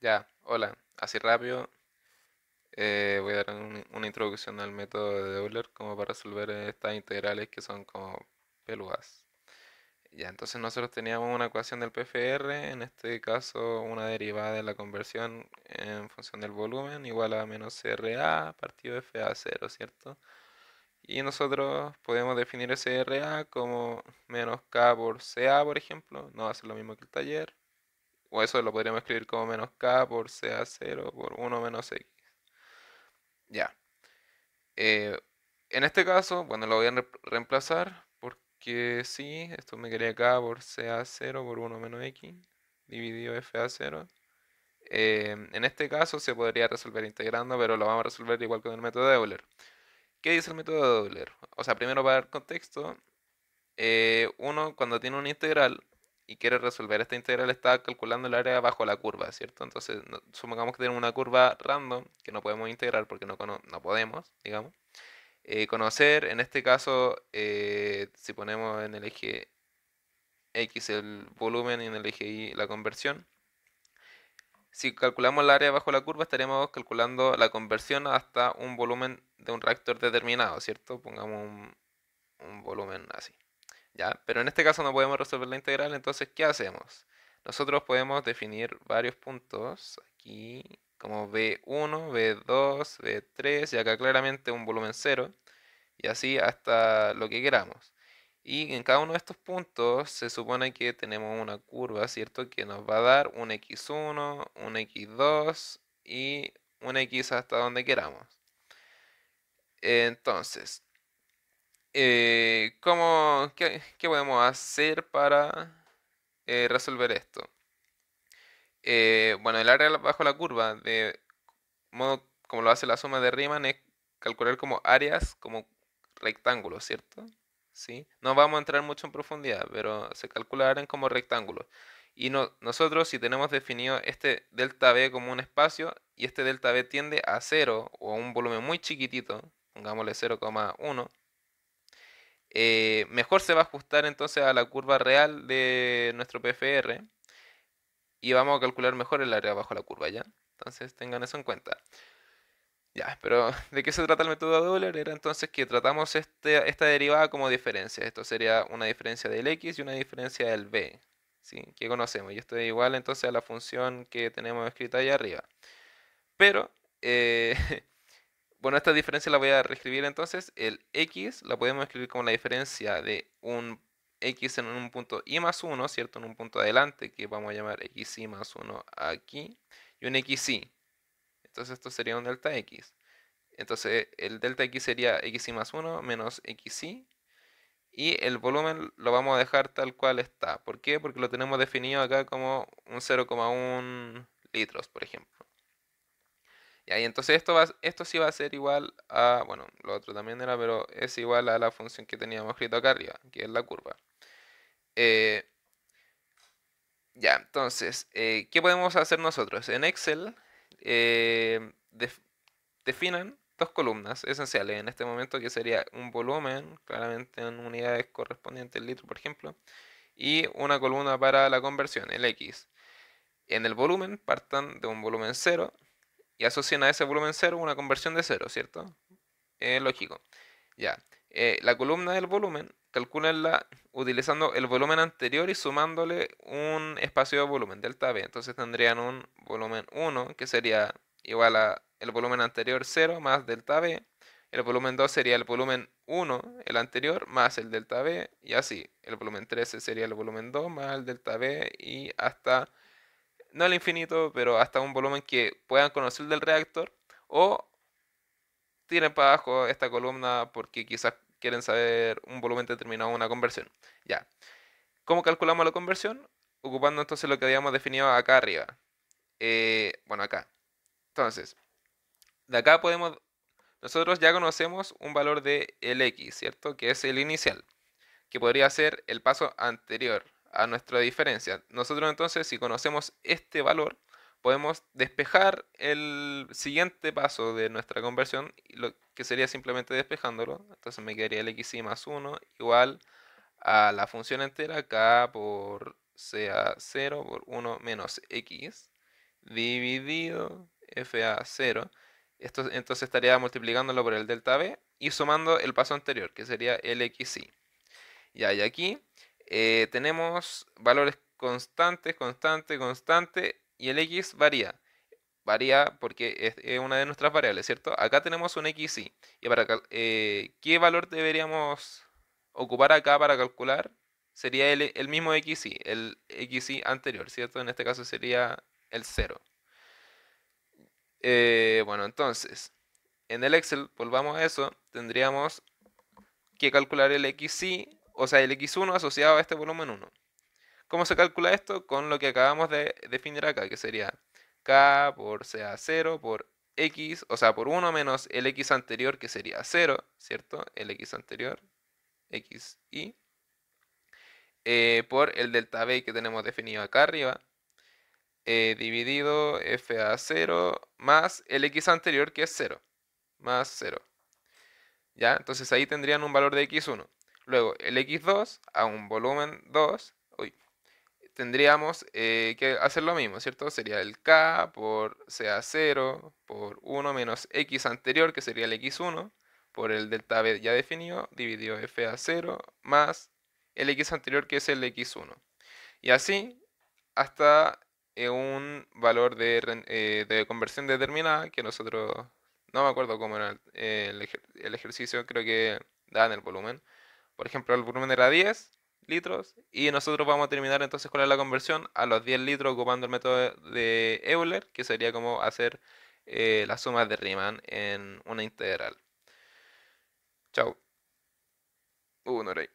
Ya, hola. Así rápido, voy a dar una introducción al método de Euler como para resolver estas integrales que son como peludas. Ya, entonces nosotros teníamos una ecuación del PFR, en este caso una derivada de la conversión en función del volumen igual a menos RA partido de FA0, ¿cierto? Y nosotros podemos definir ese RA como menos K por CA, por ejemplo, no va a ser lo mismo que el taller, o eso lo podríamos escribir como menos K por CA0 por 1 menos X. Ya. Eh, en este caso, bueno, lo voy a reemplazar porque sí, esto me quedaría acá por CA0 por 1 menos X dividido FA0. En este caso se podría resolver integrando, pero lo vamos a resolver igual con el método de Euler. ¿Qué dice el método de Euler? O sea, primero para dar contexto, uno cuando tiene una integral y quiere resolver esta integral está calculando el área bajo la curva, ¿cierto? Entonces, supongamos que tenemos una curva random que no podemos integrar porque no podemos, digamos. Conocer, en este caso, si ponemos en el eje X el volumen y en el eje Y la conversión, si calculamos el área bajo la curva estaríamos calculando la conversión hasta un volumen de un reactor determinado, ¿cierto? Pongamos un volumen así. ¿Ya? Pero en este caso no podemos resolver la integral, entonces ¿qué hacemos? Nosotros podemos definir varios puntos aquí como B1, B2, B3 y acá claramente un volumen cero y así hasta lo que queramos. Y en cada uno de estos puntos se supone que tenemos una curva, ¿cierto? Que nos va a dar un x1, un x2 y un x hasta donde queramos. Entonces, qué podemos hacer para resolver esto? Bueno, el área bajo la curva, de modo como lo hace la suma de Riemann, es calcular como áreas como rectángulos, ¿cierto? ¿Sí? No vamos a entrar mucho en profundidad, pero se calcula áreas como rectángulos. Y nosotros, si tenemos definido este delta B como un espacio y este delta B tiende a cero o a un volumen muy chiquitito, pongámosle 0,1, mejor se va a ajustar entonces a la curva real de nuestro PFR y vamos a calcular mejor el área bajo la curva, ¿ya? Entonces tengan eso en cuenta. Ya, pero ¿de qué se trata el método de Euler? Era entonces que tratamos esta derivada como diferencia. Esto sería una diferencia del x y una diferencia del b, ¿sí? Que conocemos. Y esto es igual entonces a la función que tenemos escrita ahí arriba. Pero, eh, bueno, esta diferencia la voy a reescribir entonces. El x la podemos escribir como la diferencia de un x en un punto y más uno, ¿cierto? En un punto adelante que vamos a llamar xy más uno aquí. Y un xy. Entonces esto sería un delta x. Entonces el delta x sería xy más uno menos xy. Y el volumen lo vamos a dejar tal cual está. ¿Por qué? Porque lo tenemos definido acá como un 0,1 litros, por ejemplo. Y ahí entonces esto sí va a ser igual a, bueno, lo otro también era, pero es igual a la función que teníamos escrito acá arriba, que es la curva. Eh, ya, entonces, ¿qué podemos hacer nosotros? En Excel, definan dos columnas esenciales en este momento, que sería un volumen, claramente en unidades correspondientes, el litro, por ejemplo, y una columna para la conversión, el X. En el volumen partan de un volumen cero y asocian a ese volumen cero una conversión de cero, ¿cierto? Lógico. Ya. La columna del volumen, calcúlenla utilizando el volumen anterior y sumándole un espacio de volumen, delta B. Entonces tendrían un volumen 1, que sería igual a el volumen anterior cero más delta B. El volumen 2 sería el volumen 1, el anterior, más el delta B. Y así. El volumen 13 sería el volumen 2 más el delta B. Y hasta, no al infinito, pero hasta un volumen que puedan conocer del reactor. O tiren para abajo esta columna porque quizás quieren saber un volumen determinado de una conversión. Ya. ¿Cómo calculamos la conversión? Ocupando entonces lo que habíamos definido acá arriba. Bueno, acá. Entonces, de acá podemos... Nosotros ya conocemos un valor de el x, ¿cierto? Que es el inicial, que podría ser el paso anterior a nuestra diferencia. Nosotros entonces, si conocemos este valor, podemos despejar el siguiente paso de nuestra conversión, lo que sería simplemente despejándolo. Entonces me quedaría el xy más 1 igual a la función entera k por sea 0 por 1 menos x dividido FA0. Esto entonces estaría multiplicándolo por el delta B y sumando el paso anterior, que sería el XY. Ya, y aquí tenemos valores constantes, constante, constante, y el X varía. Varía porque es una de nuestras variables, ¿cierto? Acá tenemos un XY. Y ¿qué valor deberíamos ocupar acá para calcular? Sería el mismo XY, el XY anterior, ¿cierto? En este caso sería el 0. Bueno, entonces, en el Excel, volvamos a eso, tendríamos que calcular el XY, o sea, el X1 asociado a este volumen 1. ¿Cómo se calcula esto? Con lo que acabamos de definir acá, que sería K por CA0 por X, o sea, por 1 menos el X anterior, que sería 0, ¿cierto? El X anterior, XY, por el delta B que tenemos definido acá arriba, dividido FA0 más el X anterior, que es 0, más 0. ¿Ya? Entonces ahí tendrían un valor de X1. Luego, el X2 a un volumen 2, uy, tendríamos que hacer lo mismo, ¿cierto? Sería el K por CA0 por 1 menos X anterior, que sería el X1, por el delta B ya definido, dividido FA0 más el X anterior, que es el X1. Y así hasta un valor de conversión determinada, que nosotros, no me acuerdo cómo era el ejercicio, creo que daban el volumen. Por ejemplo, el volumen era 10 litros y nosotros vamos a terminar entonces con la conversión a los 10 litros ocupando el método de Euler, que sería como hacer las sumas de Riemann en una integral. Chao. No era ahí.